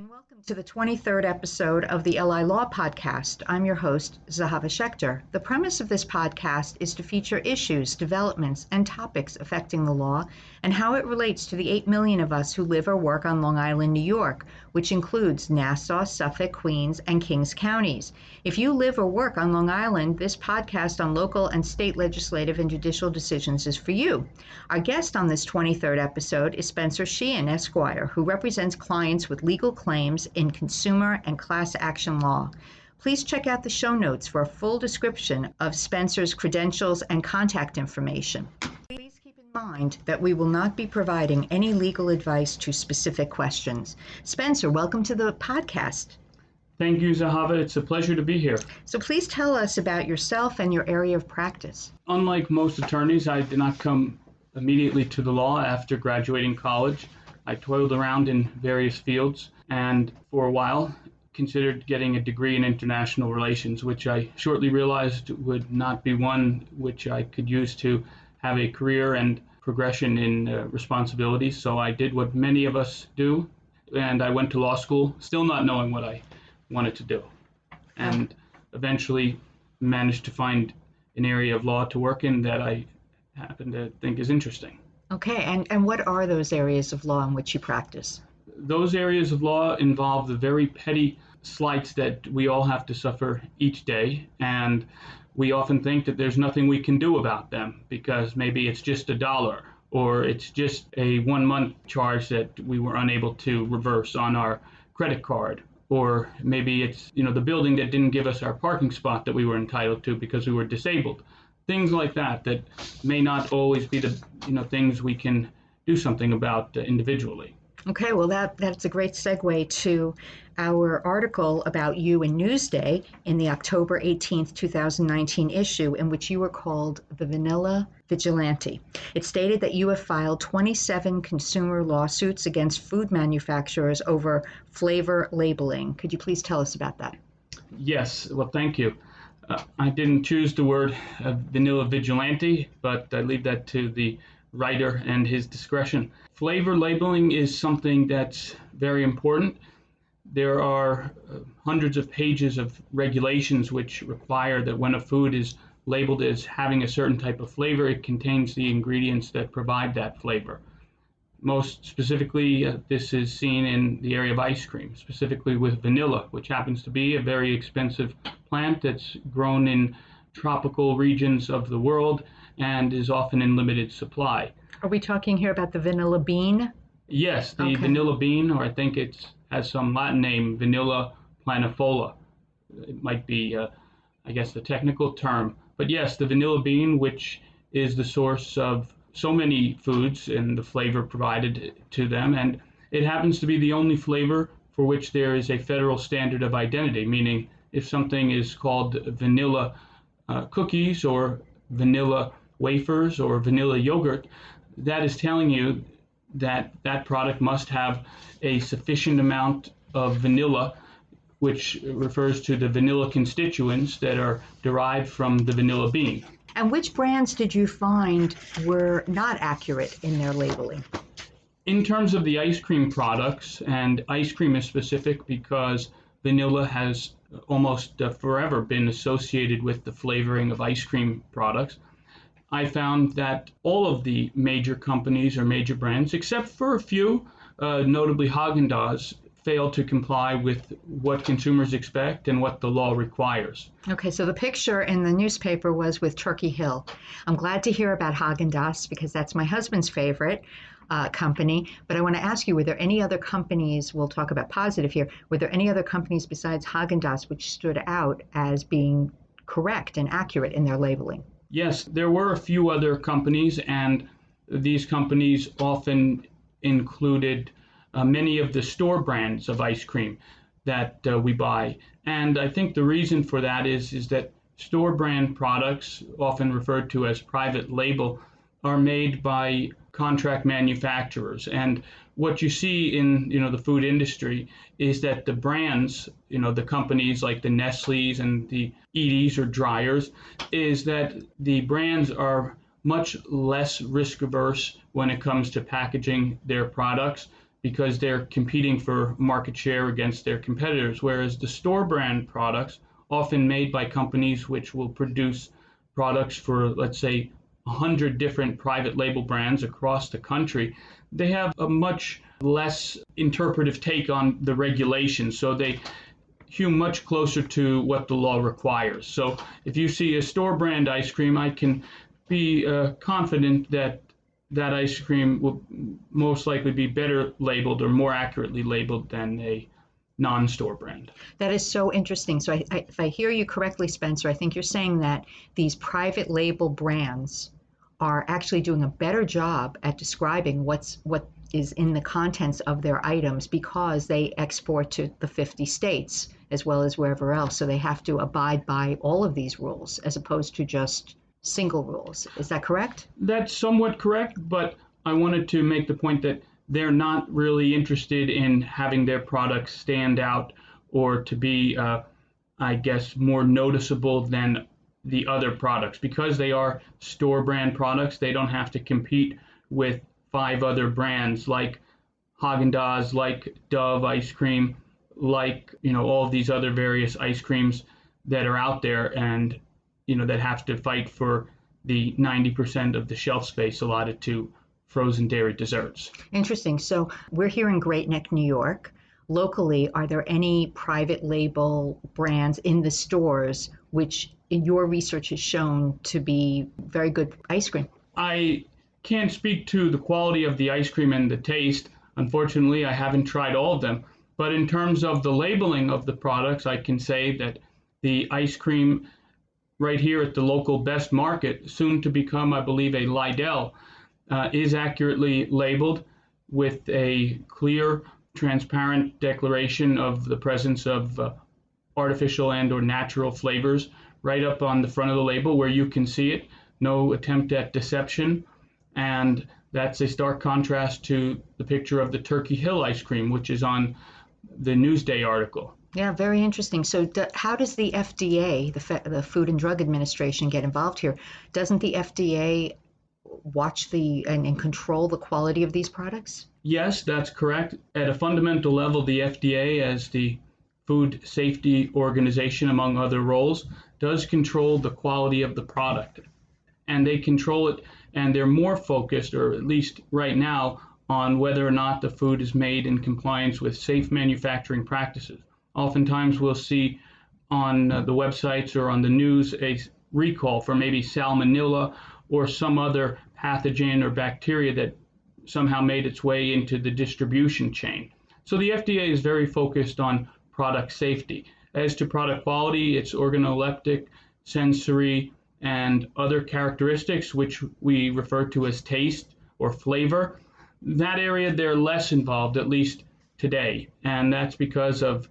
and welcome to the 23rd episode of the LI Law Podcast. I'm your host, Zehava Schechter. The premise of this podcast is to feature issues, developments, and topics affecting the law and how it relates to the 8 million of us who live or work on Long Island, New York, which includes Nassau, Suffolk, Queens, and Kings counties. If you live or work on Long Island, this podcast on local and state legislative and judicial decisions is for you. Our guest on this 23rd episode is Spencer Sheehan, Esquire, who represents clients with legal claims in consumer and class action law. Please check out the show notes for a full description of Spencer's credentials and contact information. Please keep in mind that we will not be providing any legal advice to specific questions. Spencer, welcome to the podcast. Thank you, Zehava. It's a pleasure to be here. So please tell us about yourself and your area of practice. Unlike most attorneys, I did not come immediately to the law after graduating college. I toiled around in various fields and for a while considered getting a degree in international relations, which I shortly realized would not be one which I could use to have a career and progression in responsibilities. So I did what many of us do, and I went to law school, still not knowing what I wanted to do, and eventually managed to find an area of law to work in that I happen to think is interesting. Okay, and what are those areas of law in which you practice? Those areas of law involve the very petty slights that we all have to suffer each day, and we often think that there's nothing we can do about them because maybe it's just $1 or it's just a 1-month charge that we were unable to reverse on our credit card, or maybe it's the building that didn't give us our parking spot that we were entitled to because we were disabled. Things like that may not always be the things we can do something about individually. Okay, well that's a great segue to our article about you in Newsday in the October 18th, 2019 issue, in which you were called the Vanilla Vigilante. It stated that you have filed 27 consumer lawsuits against food manufacturers over flavor labeling. Could you please tell us about that? Yes, well, thank you. I didn't choose the word vanilla vigilante, but I leave that to the writer and his discretion. Flavor labeling is something that's very important. There are hundreds of pages of regulations which require that when a food is labeled as having a certain type of flavor, it contains the ingredients that provide that flavor. Most specifically, this is seen in the area of ice cream, specifically with vanilla, which happens to be a very expensive plant that's grown in tropical regions of the world and is often in limited supply. Are we talking here about the vanilla bean? Yes, the Okay. vanilla bean, or I think it has some Latin name, Vanilla planifolia. It might be, I guess, the technical term. But yes, the vanilla bean, which is the source of so many foods and the flavor provided to them, and it happens to be the only flavor for which there is a federal standard of identity, meaning if something is called vanilla cookies or vanilla wafers or vanilla yogurt, that is telling you that that product must have a sufficient amount of vanilla, which refers to the vanilla constituents that are derived from the vanilla bean. And which brands did you find were not accurate in their labeling? In terms of the ice cream products, and ice cream is specific because vanilla has almost forever been associated with the flavoring of ice cream products, I found that all of the major companies or major brands, except for a few, notably Haagen-Dazs, fail to comply with what consumers expect and what the law requires. Okay, so the picture in the newspaper was with Turkey Hill. I'm glad to hear about Haagen-Dazs because that's my husband's favorite company. But I want to ask you, were there any other companies, we'll talk about positive here, were there any other companies besides Haagen-Dazs which stood out as being correct and accurate in their labeling? Yes, there were a few other companies, and these companies often included many of the store brands of ice cream that we buy. And I think the reason for that is that store brand products, often referred to as private label, are made by contract manufacturers. And what you see in the food industry is that the brands, the companies like the Nestle's and the Eaties or Dryers, is that the brands are much less risk averse when it comes to packaging their products because they're competing for market share against their competitors, whereas the store brand products, often made by companies which will produce products for, let's say, 100 different private label brands across the country, they have a much less interpretive take on the regulations. So they hew much closer to what the law requires. So if you see a store brand ice cream, I can be confident that that ice cream will most likely be better labeled or more accurately labeled than a non-store brand. That is so interesting. So if I hear you correctly, Spencer, I think you're saying that these private label brands are actually doing a better job at describing what is in the contents of their items because they export to the 50 states as well as wherever else. So they have to abide by all of these rules as opposed to just single rules. Is that correct? That's somewhat correct, but I wanted to make the point that they're not really interested in having their products stand out or to be, I guess, more noticeable than the other products. Because they are store brand products, they don't have to compete with 5 other brands like Haagen-Dazs, like Dove ice cream, like, all of these other various ice creams that are out there and, that have to fight for the 90% of the shelf space allotted to frozen dairy desserts. Interesting. So we're here in Great Neck, New York. Locally, are there any private label brands in the stores which in your research has shown to be very good ice cream? I can't speak to the quality of the ice cream and the taste. Unfortunately, I haven't tried all of them. But in terms of the labeling of the products, I can say that the ice cream right here at the local Best Market, soon to become, I believe, a Lidl, is accurately labeled with a clear, transparent declaration of the presence of artificial and or natural flavors right up on the front of the label where you can see it. No attempt at deception. And that's a stark contrast to the picture of the Turkey Hill ice cream, which is on the Newsday article. Yeah, very interesting. So how does the FDA, the Food and Drug Administration, get involved here? Doesn't the FDA watch and control the quality of these products? Yes, that's correct. At a fundamental level, the FDA, as the Food Safety Organization, among other roles, does control the quality of the product. And they control it, and they're more focused, or at least right now, on whether or not the food is made in compliance with safe manufacturing practices. Oftentimes we'll see on the websites or on the news a recall for maybe salmonella or some other pathogen or bacteria that somehow made its way into the distribution chain. So the FDA is very focused on product safety. As to product quality, it's organoleptic, sensory, and other characteristics, which we refer to as taste or flavor. That area, they're less involved, at least today, and that's because of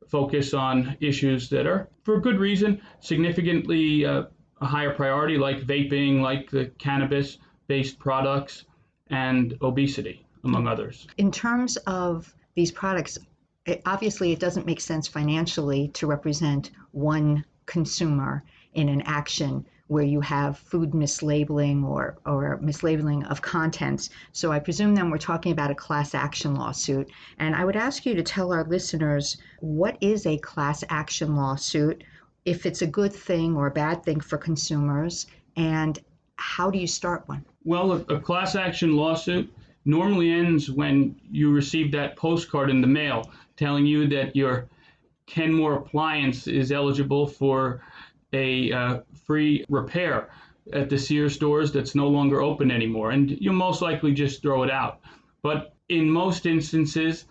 focus on issues that are, for good reason, significantly a higher priority, like vaping, like the cannabis-based products, and obesity, among others. In terms of these products, obviously it doesn't make sense financially to represent one consumer in an action where you have food mislabeling or mislabeling of contents. So I presume then we're talking about a class action lawsuit. And I would ask you to tell our listeners, what is a class action lawsuit, if it's a good thing or a bad thing for consumers, and how do you start one? Well, a class action lawsuit normally ends when you receive that postcard in the mail telling you that your Kenmore appliance is eligible for a free repair at the Sears stores that's no longer open anymore, and you'll most likely just throw it out. But in most instances,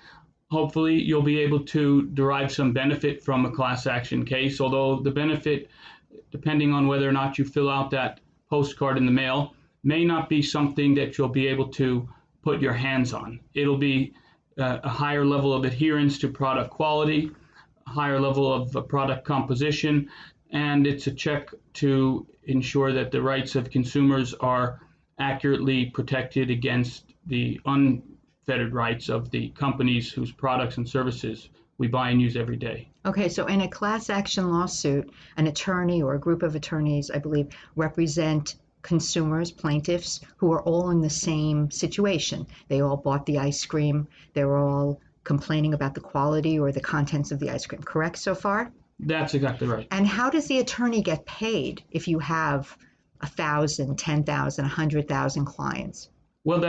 hopefully you'll be able to derive some benefit from a class action case, although the benefit, depending on whether or not you fill out that postcard in the mail, may not be something that you'll be able to put your hands on. It'll be a higher level of adherence to product quality, a higher level of product composition, and it's a check to ensure that the rights of consumers are accurately protected against the unfettered rights of the companies whose products and services we buy and use every day. Okay, so in a class action lawsuit, an attorney or a group of attorneys, I believe, represent consumers, plaintiffs, who are all in the same situation. They all bought the ice cream. They're all complaining about the quality or the contents of the ice cream. Correct so far? That's exactly right. And how does the attorney get paid if you have 1,000, 10,000, 100,000 clients? Well,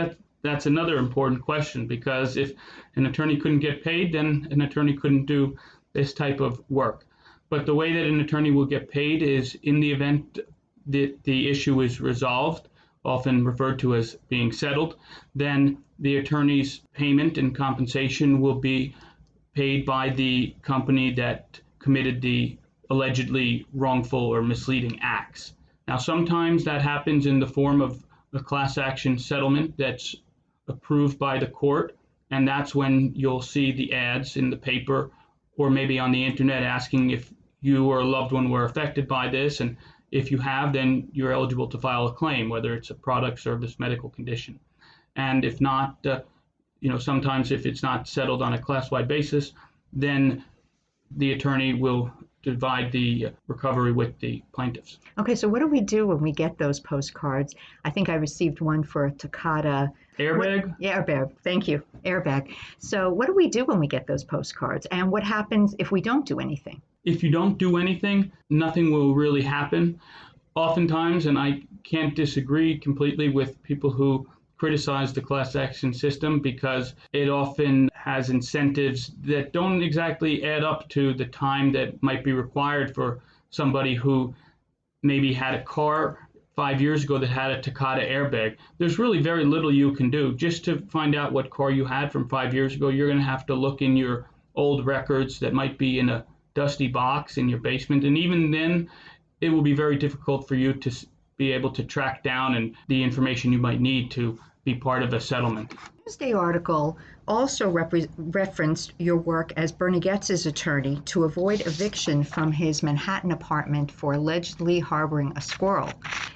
that's another important question, because if an attorney couldn't get paid, then an attorney couldn't do this type of work. But the way that an attorney will get paid is in the event that the issue is resolved, often referred to as being settled, then the attorney's payment and compensation will be paid by the company that committed the allegedly wrongful or misleading acts. Now, sometimes that happens in the form of a class action settlement that's approved by the court, and that's when you'll see the ads in the paper or maybe on the internet asking if you or a loved one were affected by this, and if you have, then you're eligible to file a claim, whether it's a product, service, medical condition. And if not, sometimes if it's not settled on a class-wide basis, then the attorney will divide the recovery with the plaintiffs. Okay, so what do we do when we get those postcards? I think I received one for a Takata airbag. Airbag, thank you, airbag. So what do we do when we get those postcards? And what happens if we don't do anything? If you don't do anything, nothing will really happen. Oftentimes, and I can't disagree completely with people who criticize the class action system, because it often has incentives that don't exactly add up to the time that might be required for somebody who maybe had a car 5 years ago that had a Takata airbag. There's really very little you can do. Just to find out what car you had from 5 years ago, you're going to have to look in your old records that might be in a dusty box in your basement, and even then it will be very difficult for you to be able to track down and the information you might need to be part of a settlement. The Tuesday article also referenced your work as Bernie Goetz's attorney to avoid eviction from his Manhattan apartment for allegedly harboring a squirrel.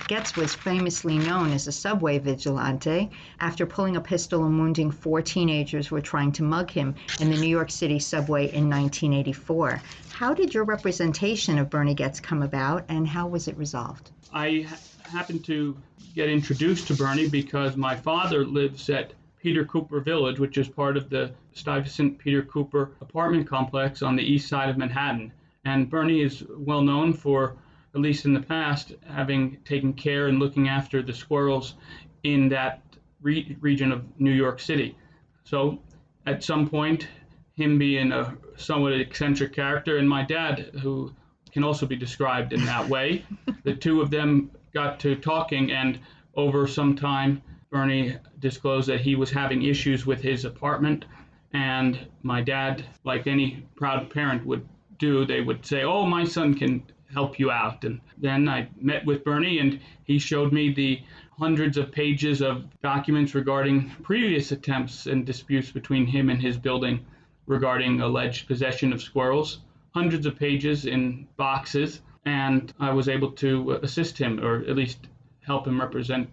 Goetz was famously known as a subway vigilante after pulling a pistol and wounding 4 teenagers who were trying to mug him in the New York City subway in 1984. How did your representation of Bernie Goetz come about, and how was it resolved? I happened to get introduced to Bernie because my father lives at Peter Cooper Village, which is part of the Stuyvesant Peter Cooper apartment complex on the east side of Manhattan. And Bernie is well known for, at least in the past, having taken care and looking after the squirrels in that region of New York City. So at some point, him being a somewhat eccentric character, and my dad, who can also be described in that way, the two of them got to talking, and over some time, Bernie disclosed that he was having issues with his apartment, and my dad, like any proud parent would do, they would say, "Oh, my son can help you out." And then I met with Bernie, and he showed me the hundreds of pages of documents regarding previous attempts and disputes between him and his building regarding alleged possession of squirrels, hundreds of pages in boxes, and I was able to assist him, or at least help him represent,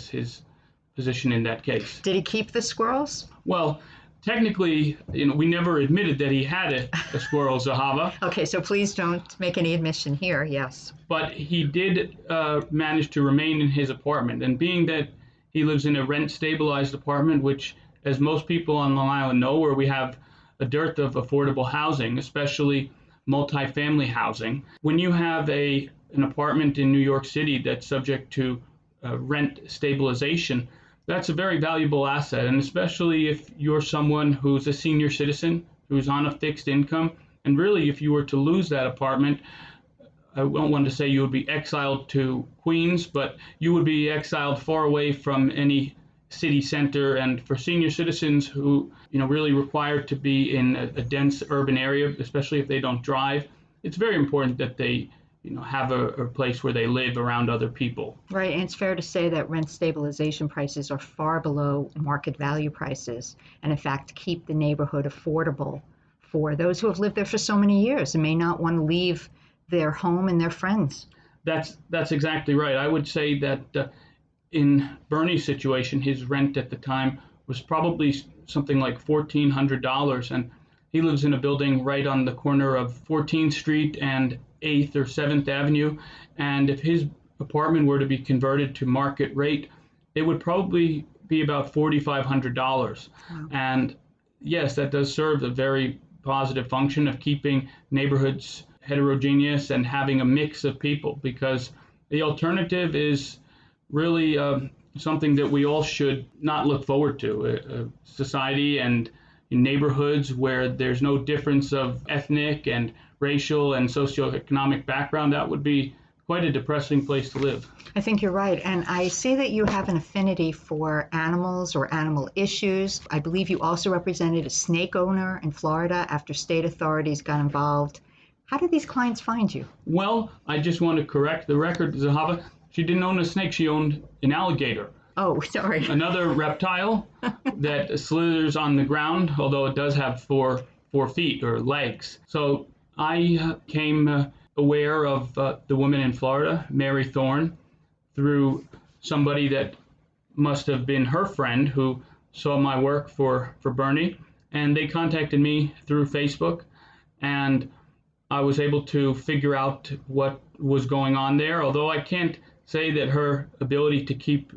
his position in that case. Did he keep the squirrels? Well, technically, we never admitted that he had a squirrel, Zehava. Okay, so please don't make any admission here, yes. But he did manage to remain in his apartment, and being that he lives in a rent-stabilized apartment, which, as most people on Long Island know, where we have a dearth of affordable housing, especially multifamily housing. When you have an apartment in New York City that's subject to rent stabilization, that's a very valuable asset, and especially if you're someone who's a senior citizen, who's on a fixed income, and really if you were to lose that apartment, I don't want to say you would be exiled to Queens, but you would be exiled far away from any city center. And for senior citizens who really require to be in a dense urban area, especially if they don't drive, it's very important that they have a place where they live around other people. Right, and it's fair to say that rent stabilization prices are far below market value prices, and in fact keep the neighborhood affordable for those who have lived there for so many years and may not want to leave their home and their friends. That's exactly right. I would say that in Bernie's situation, his rent at the time was probably something like $1,400, and he lives in a building right on the corner of 14th Street and 8th or 7th Avenue, and if his apartment were to be converted to market rate, it would probably be about $4,500. Wow. And yes, that does serve a very positive function of keeping neighborhoods heterogeneous and having a mix of people, because the alternative is really something that we all should not look forward to. A society and neighborhoods where there's no difference of ethnic and racial and socioeconomic background, that would be quite a depressing place to live. I think you're right. And I see that you have an affinity for animals or animal issues. I believe you also represented a snake owner in Florida after state authorities got involved. How did these clients find you? Well, I just want to correct the record, Zehava. She didn't own a snake, she owned an alligator. Oh, sorry. Another reptile that slithers on the ground, although it does have four feet or legs. So I came aware of the woman in Florida, Mary Thorne, through somebody that must have been her friend who saw my work for Bernie, and they contacted me through Facebook, and I was able to figure out what was going on there, although I can't say that her ability to keep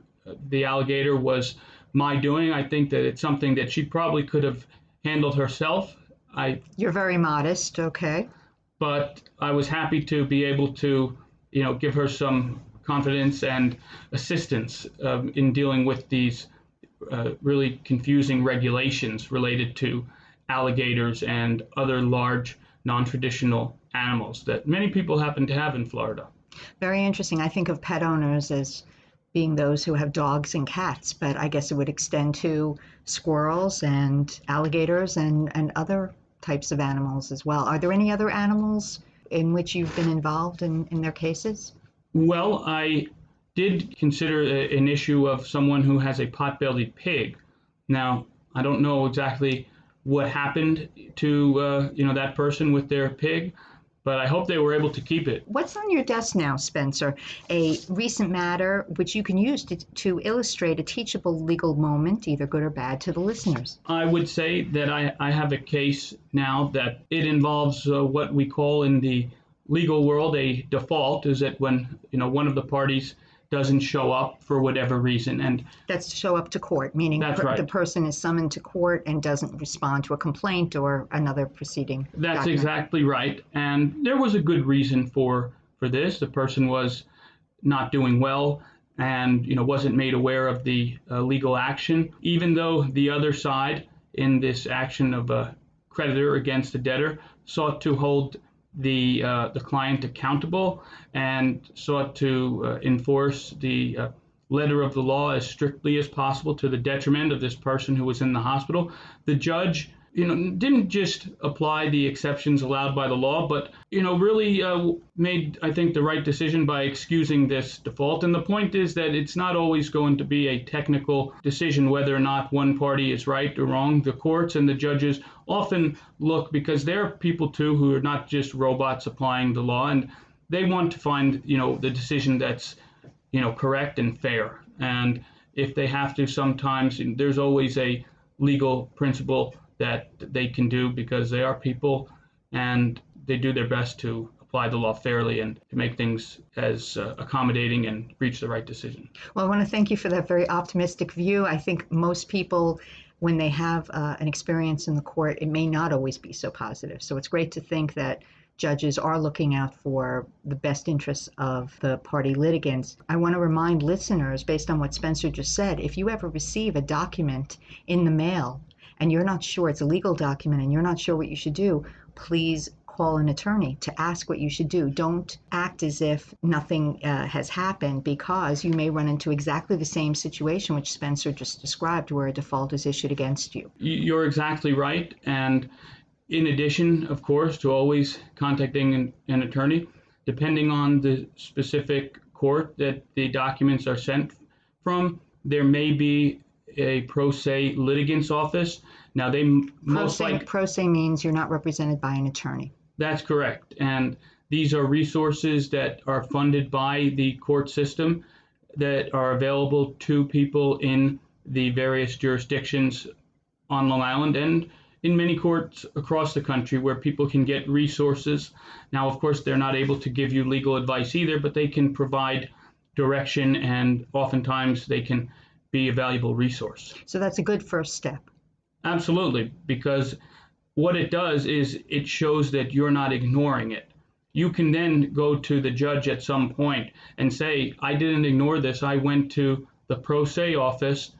the alligator was my doing. I think that it's something that she probably could have handled herself. You're very modest, okay. But I was happy to be able to, give her some confidence and assistance in dealing with these really confusing regulations related to alligators and other large non-traditional animals that many people happen to have in Florida. Very interesting. I think of pet owners as being those who have dogs and cats, but I guess it would extend to squirrels and alligators and other types of animals as well. Are there any other animals in which you've been involved in their cases? Well, I did consider an issue of someone who has a pot-bellied pig. Now, I don't know exactly what happened to that person with their pig, but I hope they were able to keep it. What's on your desk now, Spencer? A recent matter which you can use to illustrate a teachable legal moment, either good or bad, to the listeners. I would say that I have a case now that it involves what we call in the legal world a default, is that when one of the parties doesn't show up for whatever reason. And that's to show up to court, meaning right. The person is summoned to court and doesn't respond to a complaint or another proceeding. That's document. Exactly right. And there was a good reason for this. The person was not doing well and wasn't made aware of the legal action, even though the other side in this action of a creditor against the debtor sought to hold the client accountable and sought to enforce the letter of the law as strictly as possible to the detriment of this person who was in the hospital. The judge, didn't just apply the exceptions allowed by the law, but, really made, I think, the right decision by excusing this default. And the point is that it's not always going to be a technical decision whether or not one party is right or wrong. The courts and the judges often look, because they're people too who are not just robots applying the law, and they want to find, the decision that's, correct and fair. And if they have to, sometimes there's always a legal principle that they can do, because they are people and they do their best to apply the law fairly and to make things as accommodating and reach the right decision. Well, I want to thank you for that very optimistic view. I think most people, when they have an experience in the court, it may not always be so positive. So it's great to think that judges are looking out for the best interests of the party litigants. I want to remind listeners, based on what Spencer just said, if you ever receive a document in the mail and you're not sure, it's a legal document, and you're not sure what you should do, please call an attorney to ask what you should do. Don't act as if nothing has happened, because you may run into exactly the same situation which Spencer just described, where a default is issued against you. You're exactly right. And in addition, of course, to always contacting an attorney, depending on the specific court that the documents are sent from, there may be a pro se litigant's office. Now, they most likely... Pro se means you're not represented by an attorney. That's correct. And these are resources that are funded by the court system that are available to people in the various jurisdictions on Long Island and in many courts across the country, where people can get resources. Now, of course, they're not able to give you legal advice either, but they can provide direction, and oftentimes they can be a valuable resource. So that's a good first step. Absolutely, because what it does is it shows that you're not ignoring it. You can then go to the judge at some point and say, I didn't ignore this. I went to the pro se office,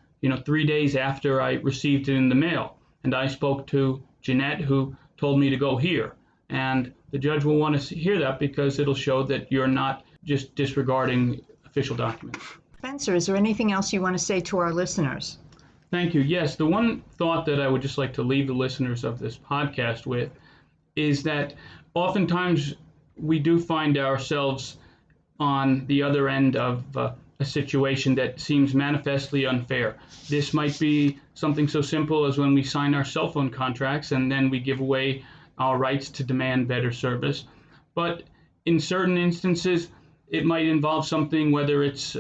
3 days after I received it in the mail, and I spoke to Jeanette, who told me to go here. And the judge will want to hear that because it'll show that you're not just disregarding official documents. Spencer, is there anything else you want to say to our listeners? Thank you. Yes, the one thought that I would just like to leave the listeners of this podcast with is that oftentimes we do find ourselves on the other end of a situation that seems manifestly unfair. This might be something so simple as when we sign our cell phone contracts and then we give away our rights to demand better service. But in certain instances, it might involve something, whether it's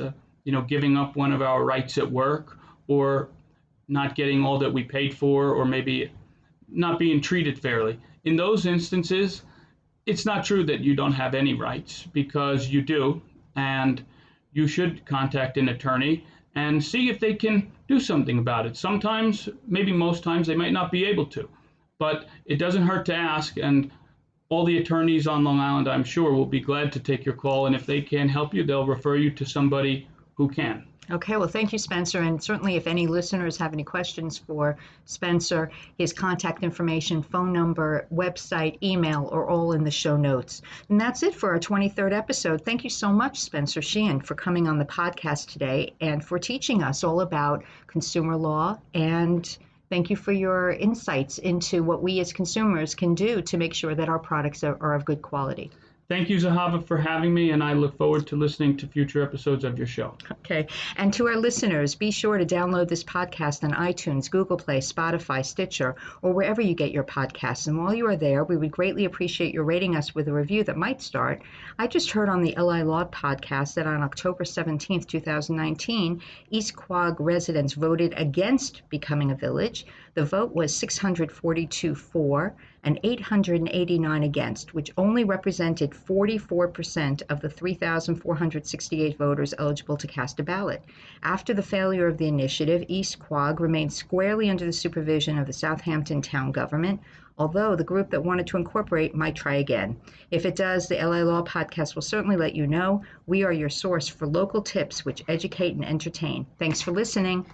giving up one of our rights at work, or not getting all that we paid for, or maybe not being treated fairly. In those instances, it's not true that you don't have any rights, because you do, and you should contact an attorney and see if they can do something about it. Sometimes, maybe most times, they might not be able to, but it doesn't hurt to ask, and all the attorneys on Long Island, I'm sure, will be glad to take your call, and if they can't help you, they'll refer you to somebody who can. Okay, well, thank you, Spencer. And certainly if any listeners have any questions for Spencer, his contact information, phone number, website, email are all in the show notes. And that's it for our 23rd episode. Thank you so much, Spencer Sheehan, for coming on the podcast today and for teaching us all about consumer law. And thank you for your insights into what we as consumers can do to make sure that our products are of good quality. Thank you, Zehava, for having me, and I look forward to listening to future episodes of your show. Okay. And to our listeners, be sure to download this podcast on iTunes, Google Play, Spotify, Stitcher, or wherever you get your podcasts. And while you are there, we would greatly appreciate your rating us with a review that might start. I just heard on the LI Law podcast that on October 17th, 2019, East Quogue residents voted against becoming a village. The vote was 642 for and 889 against, which only represented 44% of the 3,468 voters eligible to cast a ballot. After the failure of the initiative, East Quogue remained squarely under the supervision of the Southampton town government, although the group that wanted to incorporate might try again. If it does, the LI Law podcast will certainly let you know. We are your source for local tips which educate and entertain. Thanks for listening.